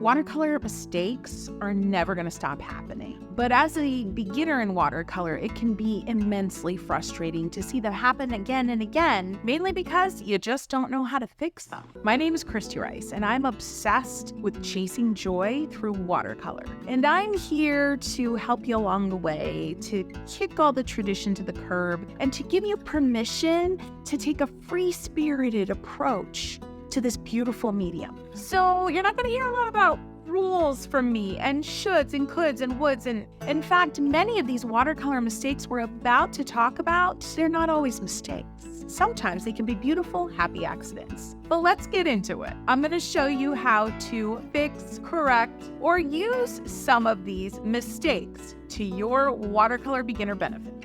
Watercolor mistakes are never going to stop happening. But as a beginner in watercolor, it can be immensely frustrating to see them happen again and again, mainly because you just don't know how to fix them. My name is Kristy Rice, and I'm obsessed with chasing joy through watercolor. And I'm here to help you along the way, to kick all the tradition to the curb, and to give you permission to take a free-spirited approach to this beautiful medium. So you're not going to hear a lot about rules from me and shoulds and coulds and woulds. And in fact, many of these watercolor mistakes we're about to talk about, they're not always mistakes. Sometimes they can be beautiful, happy accidents. But let's get into it. I'm going to show you how to fix, correct, or use some of these mistakes to your watercolor beginner benefit.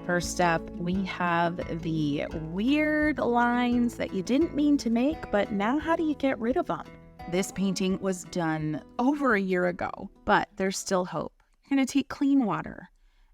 First up, we have the weird lines that you didn't mean to make, but now how do you get rid of them? This painting was done over a year ago, but there's still hope. You're going to take clean water,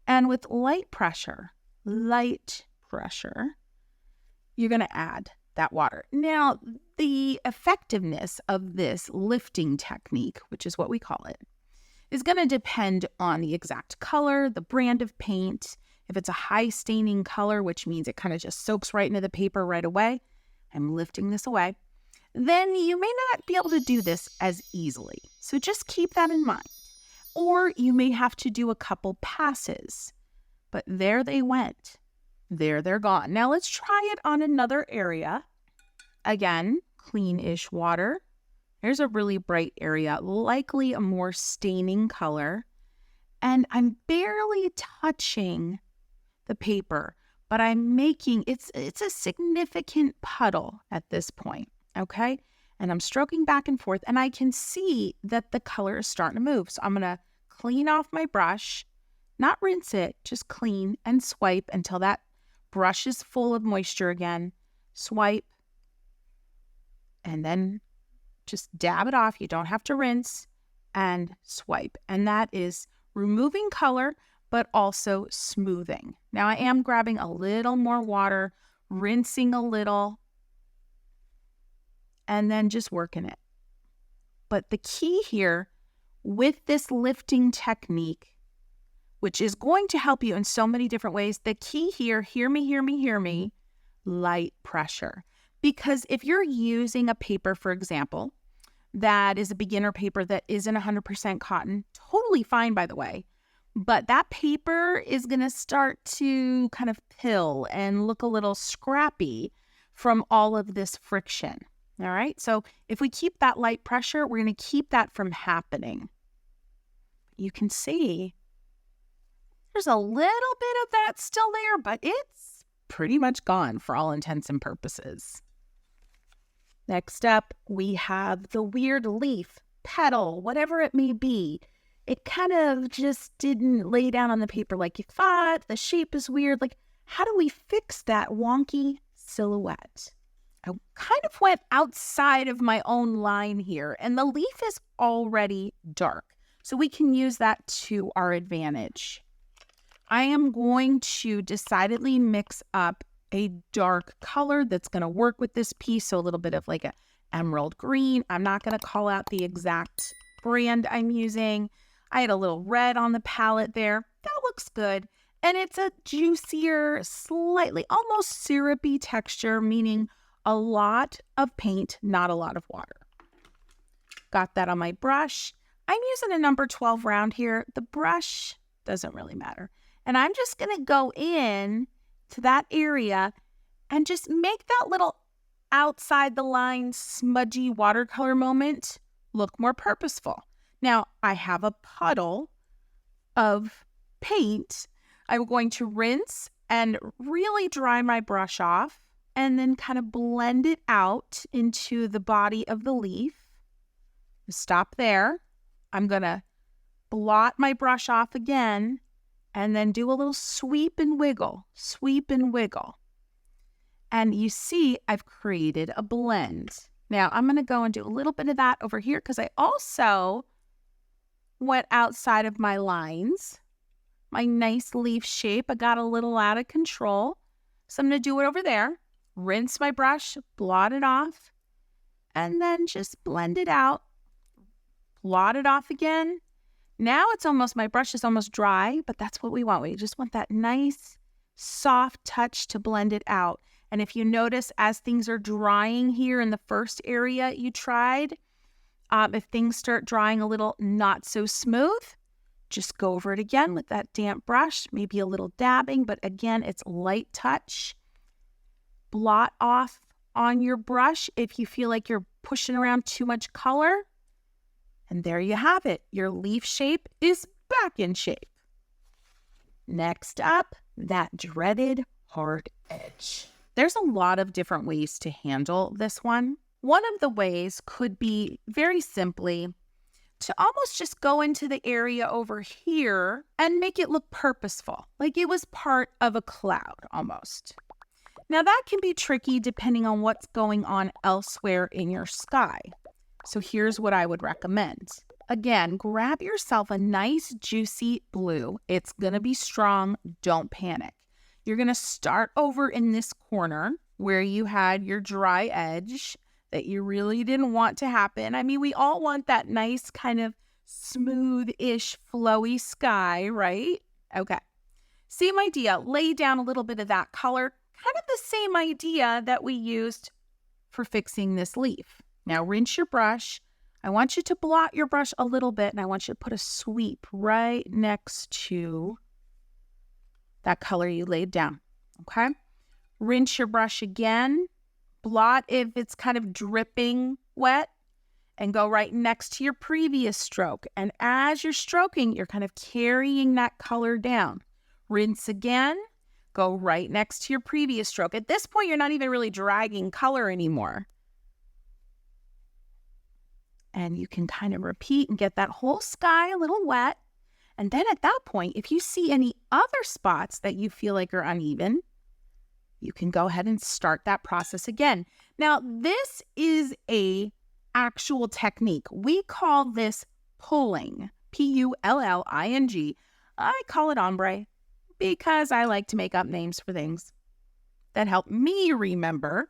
and with light pressure, you're going to add that water. Now, the effectiveness of this lifting technique, which is what we call it, is going to depend on the exact color, the brand of paint. If it's a high staining color, which means it kind of just soaks right into the paper right away, I'm lifting this away, then you may not be able to do this as easily. So just keep that in mind. Or you may have to do a couple passes. But there they went. There they're gone. Now let's try it on another area. Again, clean-ish water. There's a really bright area, likely a more staining color. And I'm barely touching the paper, but I'm making, it's a significant puddle at this point, okay? And I'm stroking back and forth, and I can see that the color is starting to move. So I'm going to clean off my brush, not rinse it, just clean and swipe until that brush is full of moisture again. Swipe, and then just dab it off. You don't have to rinse, and swipe. And that is removing color, but also smoothing. Now I am grabbing a little more water, rinsing a little, and then just working it. But the key here with this lifting technique, which is going to help you in so many different ways, the key here, hear me, light pressure. Because if you're using a paper, for example, that is a beginner paper that isn't 100% cotton, totally fine, by the way. But that paper is going to start to kind of pill and look a little scrappy from all of this friction. All right. So if we keep that light pressure, we're going to keep that from happening. You can see there's a little bit of that still there, but it's pretty much gone for all intents and purposes. Next up, we have the weird leaf, petal, whatever it may be. It kind of just didn't lay down on the paper like you thought. The shape is weird. Like, how do we fix that wonky silhouette? I kind of went outside of my own line here, and the leaf is already dark. So we can use that to our advantage. I am going to decidedly mix up a dark color that's going to work with this piece. So a little bit of like an emerald green. I'm not going to call out the exact brand I'm using. I had a little red on the palette there. That looks good. And it's a juicier, slightly almost syrupy texture, meaning a lot of paint, not a lot of water. Got that on my brush. I'm using a number 12 round here. The brush doesn't really matter. And I'm just going to go in to that area and just make that little outside the line smudgy watercolor moment look more purposeful. Now, I have a puddle of paint. I'm going to rinse and really dry my brush off and then kind of blend it out into the body of the leaf. Stop there. I'm going to blot my brush off again and then do a little sweep and wiggle. And you see I've created a blend. Now, I'm going to go and do a little bit of that over here because I also went outside of my lines. My nice leaf shape, I got a little out of control. So I'm going to do it over there. Rinse my brush, blot it off, and then just blend it out. blot it off again. Now it's almost, my brush is almost dry, but that's what we want. We just want that nice, soft touch to blend it out. And if you notice, as things are drying here in the first area you tried, if things start drying a little not so smooth, just go over it again with that damp brush, maybe a little dabbing, but again, it's light touch. Blot off on your brush if you feel like you're pushing around too much color. And there you have it. Your leaf shape is back in shape. Next up, that dreaded hard edge. There's a lot of different ways to handle this one. One of the ways could be very simply to almost just go into the area over here and make it look purposeful, like it was part of a cloud almost. Now that can be tricky depending on what's going on elsewhere in your sky. So here's what I would recommend. Again, grab yourself a nice juicy blue. It's gonna be strong, don't panic. You're gonna start over in this corner where you had your dry edge that you really didn't want to happen. I mean, we all want that nice kind of smooth-ish, flowy sky, right? Okay. Same idea, lay down a little bit of that color, kind of the same idea that we used for fixing this leaf. Now rinse your brush. I want you to blot your brush a little bit, and I want you to put a sweep right next to that color you laid down, okay? Rinse your brush again. Blot if it's kind of dripping wet, and go right next to your previous stroke. And as you're stroking, you're kind of carrying that color down. Rinse again. Go right next to your previous stroke. At this point, you're not even really dragging color anymore. And you can kind of repeat and get that whole sky a little wet. And then at that point, if you see any other spots that you feel like are uneven, you can go ahead and start that process again. Now, this is a actual technique. We call this pulling, P-U-L-L-I-N-G. I call it ombre because I like to make up names for things that help me remember.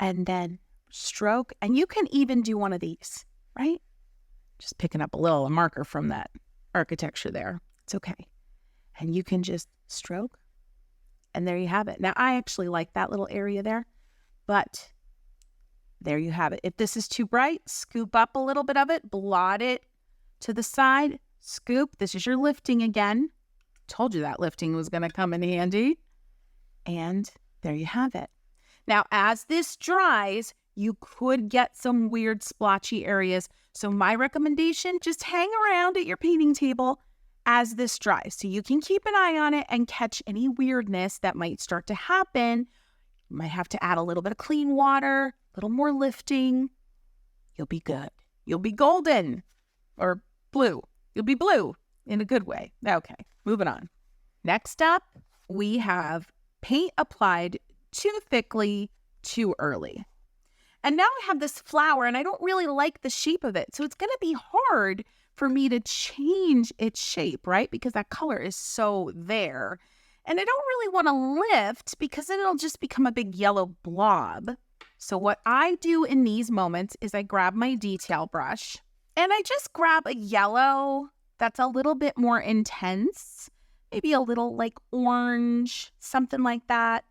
And then stroke, and you can even do one of these, right? Just picking up a marker from that architecture there. It's okay. And you can just stroke, and there you have it. Now, I actually like that little area there, but there you have it. If this is too bright, scoop up a little bit of it, blot it to the side, scoop. This is your lifting again. Told you that lifting was going to come in handy. And there you have it. Now, as this dries, you could get some weird splotchy areas. So my recommendation, just hang around at your painting table as this dries. So you can keep an eye on it and catch any weirdness that might start to happen. You might have to add a little bit of clean water, a little more lifting. You'll be good. You'll be golden or blue. You'll be blue in a good way. Okay, moving on. Next up, we have paint applied too thickly, too early. And now I have this flower and I don't really like the shape of it. So it's going to be hard for me to change its shape, right? Because that color is so there. And I don't really want to lift because then it'll just become a big yellow blob. So what I do in these moments is I grab my detail brush and I just grab a yellow that's a little bit more intense, maybe a little like orange, something like that.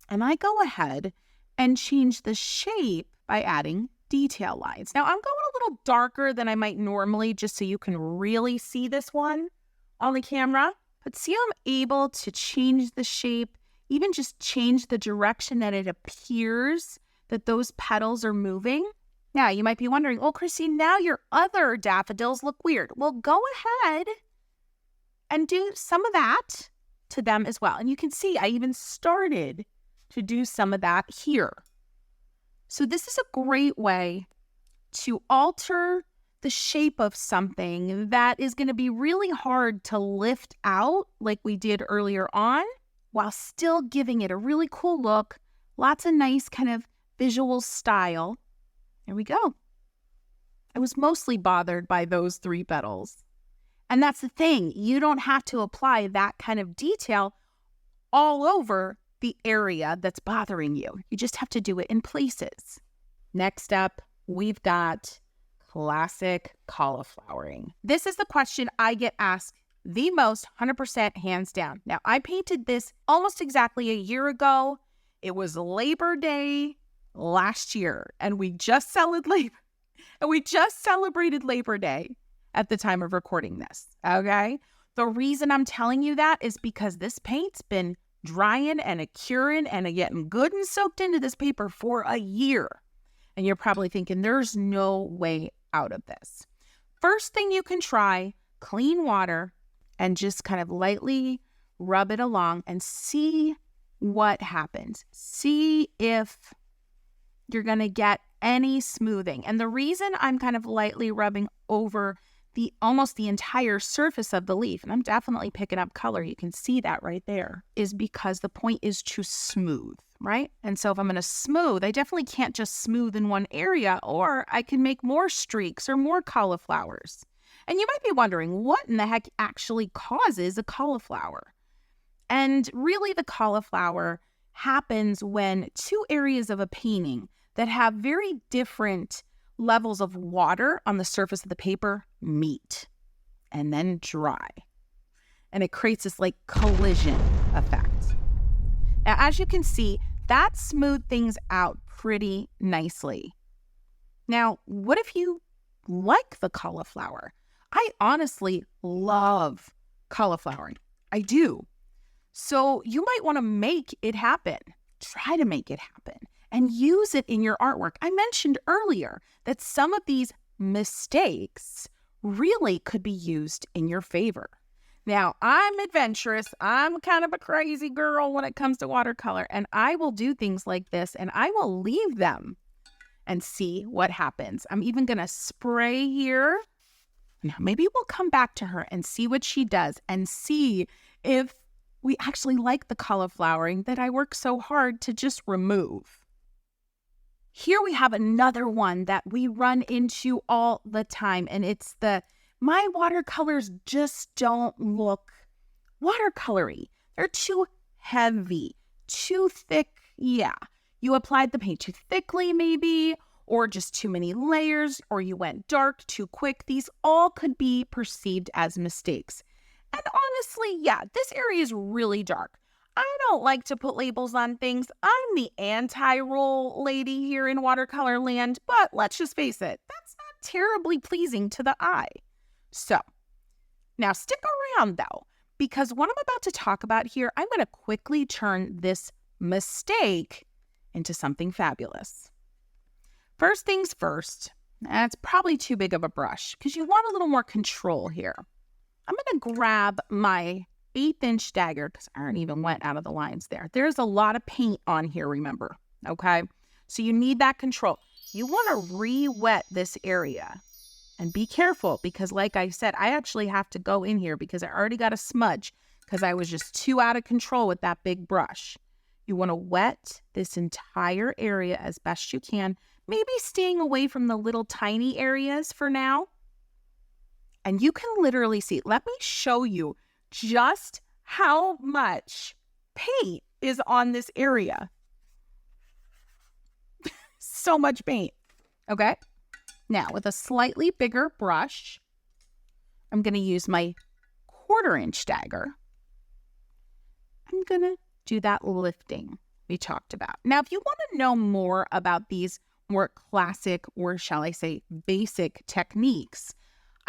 And I go ahead and change the shape by adding detail lines. Now I'm going a little darker than I might normally just so you can really see this one on the camera. But see how I'm able to change the shape, even just change the direction that it appears that those petals are moving. Now you might be wondering, oh, Kristy, now your other daffodils look weird. Well, go ahead and do some of that to them as well. And you can see I even started to do some of that here. So this is a great way to alter the shape of something that is going to be really hard to lift out like we did earlier on, while still giving it a really cool look, lots of nice kind of visual style. There we go. I was mostly bothered by those 3 petals. And that's the thing, you don't have to apply that kind of detail all over the area that's bothering you. You just have to do it in places. Next up, we've got classic cauliflowering? This is the question I get asked the most, 100% hands down. Now, I painted this almost exactly a year ago. It was Labor Day last year, and we just celebrated Labor Day at the time of recording this, okay? The reason I'm telling you that is because this paint's been drying and curing and getting good and soaked into this paper for a year. And you're probably thinking, there's no way out of this. First thing you can try, clean water, and just kind of lightly rub it along and see what happens. See if you're going to get any smoothing. And the reason I'm kind of lightly rubbing over almost the entire surface of the leaf, and I'm definitely picking up color, you can see that right there, is because the point is to smooth, right? And so if I'm going to smooth, I definitely can't just smooth in one area, or I can make more streaks or more cauliflowers. And you might be wondering, what in the heck actually causes a cauliflower? And really, the cauliflower happens when two areas of a painting that have very different levels of water on the surface of the paper meet and then dry. And it creates this like collision effect. Now, as you can see, that smoothed things out pretty nicely. Now, what if you like the cauliflower? I honestly love cauliflowering. I do. So you might want to make it happen. Try to make it happen and use it in your artwork. I mentioned earlier that some of these mistakes really could be used in your favor. Now, I'm adventurous. I'm kind of a crazy girl when it comes to watercolor, and I will do things like this, and I will leave them and see what happens. I'm even going to spray here. Now, maybe we'll come back to her and see what she does and see if we actually like the cauliflowering that I work so hard to just remove. Here we have another one that we run into all the time, and it's my watercolors just don't look watercolory. They're too heavy, too thick. Yeah, you applied the paint too thickly maybe, or just too many layers, or you went dark too quick. These all could be perceived as mistakes. And honestly, yeah, this area is really dark. I don't like to put labels on things. I'm the anti-roll lady here in watercolor land, but let's just face it, that's not terribly pleasing to the eye. So, now stick around though, because what I'm about to talk about here, I'm going to quickly turn this mistake into something fabulous. First things first, that's probably too big of a brush because you want a little more control here. I'm going to grab my 1/8" dagger because I already even went out of the lines there. There's a lot of paint on here, remember, okay? So you need that control. You want to re-wet this area. And be careful because like I said, I actually have to go in here because I already got a smudge because I was just too out of control with that big brush. You want to wet this entire area as best you can, maybe staying away from the little tiny areas for now. And you can literally see, let me show you just how much paint is on this area. So much paint, okay? Now, with a slightly bigger brush, I'm going to use my 1/4" dagger. I'm going to do that lifting we talked about. Now, if you want to know more about these more classic, or shall I say basic techniques,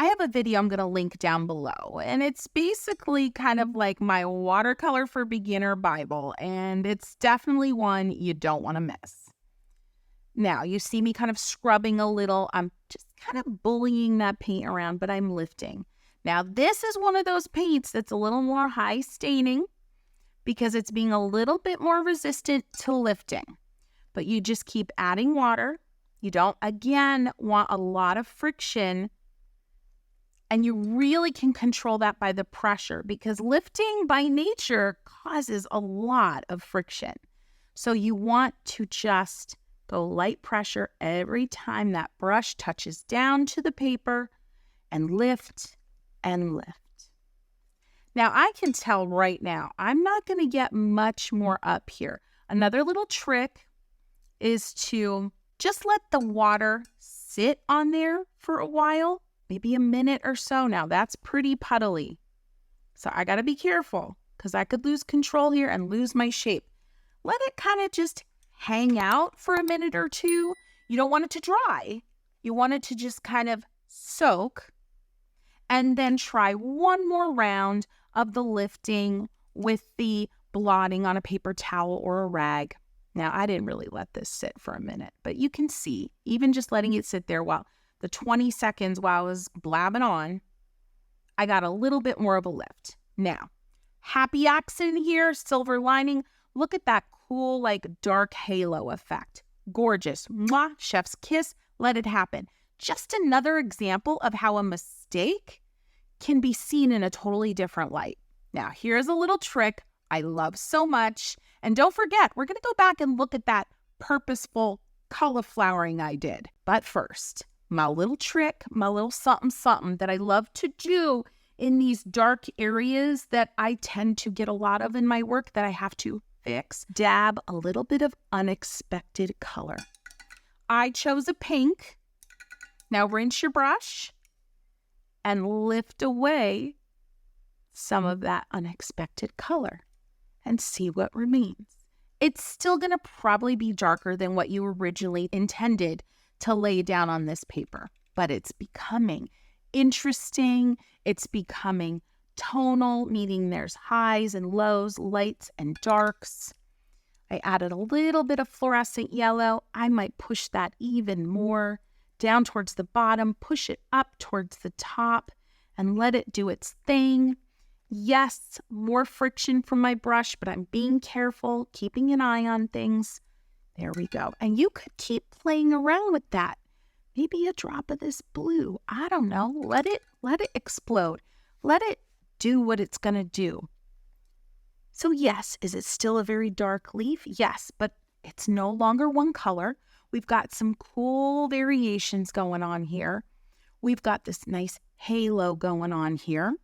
I have a video I'm going to link down below, and it's basically kind of like my watercolor for beginner Bible, and it's definitely one you don't want to miss. Now, you see me kind of scrubbing a little. I'm just kind of bullying that paint around, but I'm lifting. Now, this is one of those paints that's a little more high staining because it's being a little bit more resistant to lifting. But you just keep adding water. You don't, again, want a lot of friction. And you really can control that by the pressure because lifting by nature causes a lot of friction. So you want to just go light pressure every time that brush touches down to the paper and lift and lift. Now I can tell right now, I'm not going to get much more up here. Another little trick is to just let the water sit on there for a while, maybe a minute or so. Now that's pretty puddly. So I got to be careful because I could lose control here and lose my shape. Let it kind of just hang out for a minute or two. You don't want it to dry. You want it to just kind of soak. And then try one more round of the lifting with the blotting on a paper towel or a rag. Now, I didn't really let this sit for a minute, but you can see, even just letting it sit there while the 20 seconds while I was blabbing on, I got a little bit more of a lift. Now, happy accent here, silver lining. Look at that cool, like dark halo effect. Gorgeous. Mwah, chef's kiss. Let it happen. Just another example of how a mistake can be seen in a totally different light. Now, here's a little trick I love so much. And don't forget, we're going to go back and look at that purposeful cauliflowering I did. But first, my little trick, my little something that I love to do in these dark areas that I tend to get a lot of in my work that I have to fix. Dab a little bit of unexpected color. I chose a pink. Now rinse your brush and lift away some of that unexpected color and see what remains. It's still going to probably be darker than what you originally intended to lay down on this paper, but it's becoming interesting. It's becoming tonal, meaning there's highs and lows, lights and darks. I added a little bit of fluorescent yellow. I might push that even more down towards the bottom, push it up towards the top, and let it do its thing. Yes, more friction from my brush, but I'm being careful, keeping an eye on things. There we go. And you could keep playing around with that. Maybe a drop of this blue. I don't know. Let it explode. Let it do what it's going to do. So yes, is it still a very dark leaf? Yes, but it's no longer one color. We've got some cool variations going on here. We've got this nice halo going on here.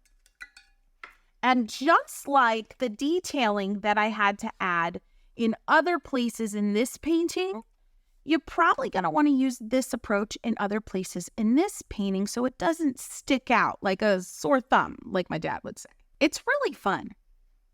And just like the detailing that I had to add in other places in this painting, you're probably going to want to use this approach in other places in this painting so it doesn't stick out like a sore thumb, like my dad would say. It's really fun.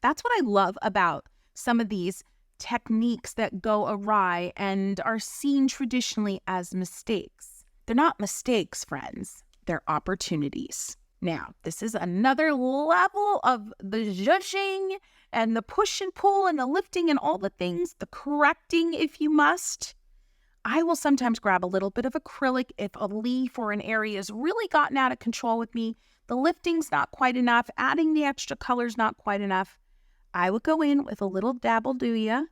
That's what I love about some of these techniques that go awry and are seen traditionally as mistakes. They're not mistakes, friends. They're opportunities. Now, this is another level of the judging and the push and pull and the lifting and all the things, the correcting if you must. I will sometimes grab a little bit of acrylic if a leaf or an area has really gotten out of control with me. The lifting's not quite enough. Adding the extra color's not quite enough. I would go in with a little dab will do ya,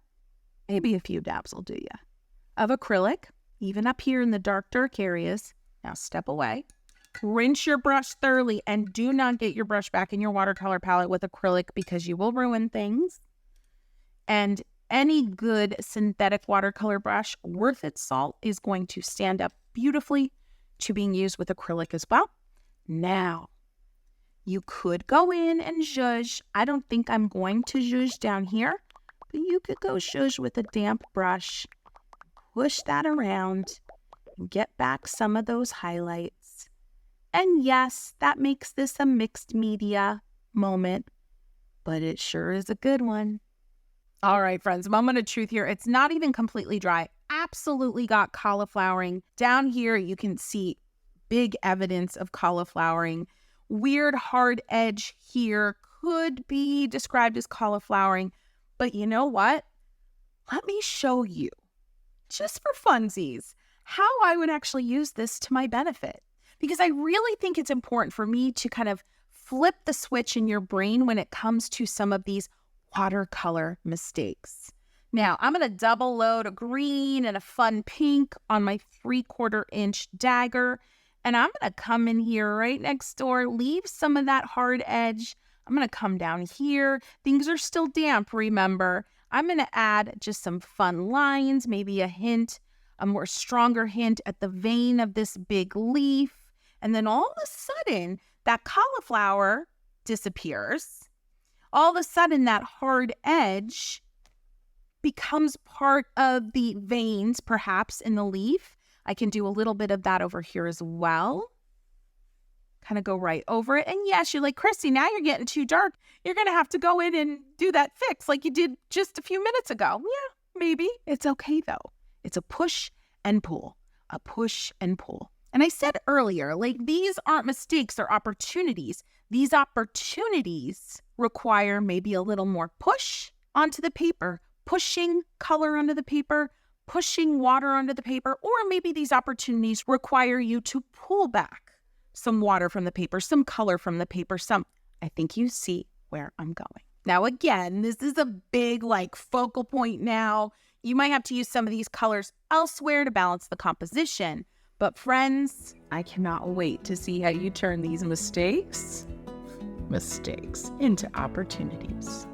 maybe a few dabs will do ya, of acrylic, even up here in the dark areas. Now step away. Rinse your brush thoroughly and do not get your brush back in your watercolor palette with acrylic because you will ruin things. And any good synthetic watercolor brush worth its salt is going to stand up beautifully to being used with acrylic as well. Now, you could go in and zhuzh. I don't think I'm going to zhuzh down here, but you could go zhuzh with a damp brush, push that around, and get back some of those highlights. And yes, that makes this a mixed media moment, but it sure is a good one. All right, friends, moment of truth here. It's not even completely dry. Absolutely got cauliflowering. Down here, you can see big evidence of cauliflowering. Weird hard edge here could be described as cauliflowering. But you know what? Let me show you, just for funsies, how I would actually use this to my benefit. Because I really think it's important for me to kind of flip the switch in your brain when it comes to some of these watercolor mistakes. Now, I'm going to double load a green and a fun pink on my 3/4 inch dagger. And I'm going to come in here right next door, leave some of that hard edge. I'm going to come down here. Things are still damp, remember. I'm going to add just some fun lines, maybe a hint, a more stronger hint at the vein of this big leaf. And then all of a sudden, that cauliflower disappears. All of a sudden, that hard edge becomes part of the veins, perhaps, in the leaf. I can do a little bit of that over here as well. Kind of go right over it. And yes, you're like, Kristy, now you're getting too dark. You're going to have to go in and do that fix like you did just a few minutes ago. Yeah, maybe. It's okay though. It's a push and pull, a push and pull. And I said earlier, like these aren't mistakes, they're opportunities. These opportunities require maybe a little more push onto the paper, pushing color onto the paper, pushing water onto the paper, or maybe these opportunities require you to pull back some water from the paper, some color from the paper, I think you see where I'm going. Now, again, this is a big like focal point now. You might have to use some of these colors elsewhere to balance the composition. But friends, I cannot wait to see how you turn these mistakes into opportunities.